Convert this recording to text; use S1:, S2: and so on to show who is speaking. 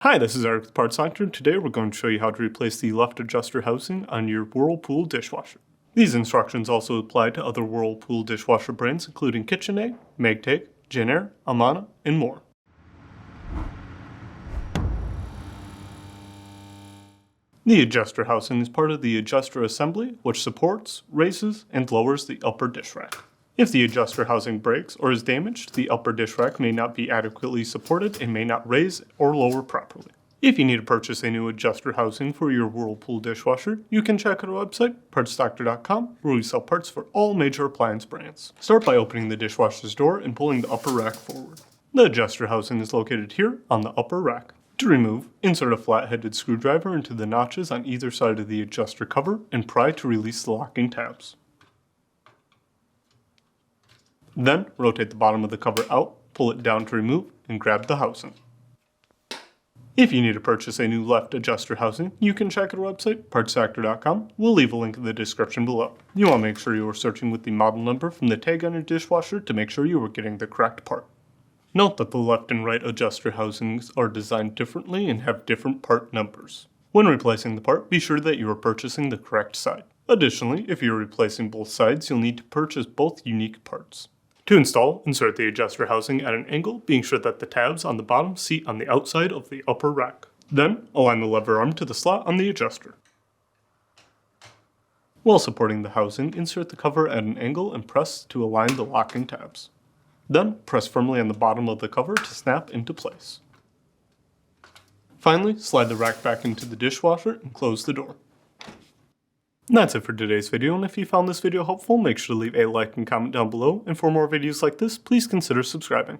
S1: Hi, this is Eric the Parts Doctor. Today we're going to show you how to replace the left adjuster housing on your Whirlpool dishwasher. These instructions also apply to other Whirlpool dishwasher brands including KitchenAid, Maytag, Jenn-Air, Amana, and more. The adjuster housing is part of the adjuster assembly, which supports, raises, and lowers the upper dish rack. If the adjuster housing breaks or is damaged, the upper dish rack may not be adequately supported and may not raise or lower properly. If you need to purchase a new adjuster housing for your Whirlpool dishwasher, you can check out our website, partsdoctor.com, where we sell parts for all major appliance brands. Start by opening the dishwasher's door and pulling the upper rack forward. The adjuster housing is located here on the upper rack. To remove, insert a flat-headed screwdriver into the notches on either side of the adjuster cover and pry to release the locking tabs. Then, rotate the bottom of the cover out, pull it down to remove, and grab the housing. If you need to purchase a new left adjuster housing, you can check out our website, partsdoctor.com. We'll leave a link in the description below. You want to make sure you are searching with the model number from the tag on your dishwasher to make sure you are getting the correct part. Note that the left and right adjuster housings are designed differently and have different part numbers. When replacing the part, be sure that you are purchasing the correct side. Additionally, if you are replacing both sides, you'll need to purchase both unique parts. To install, insert the adjuster housing at an angle, being sure that the tabs on the bottom seat on the outside of the upper rack. Then, align the lever arm to the slot on the adjuster. While supporting the housing, insert the cover at an angle and press to align the locking tabs. Then, press firmly on the bottom of the cover to snap into place. Finally, slide the rack back into the dishwasher and close the door. And that's it for today's video, and if you found this video helpful, make sure to leave a like and comment down below, and for more videos like this, please consider subscribing.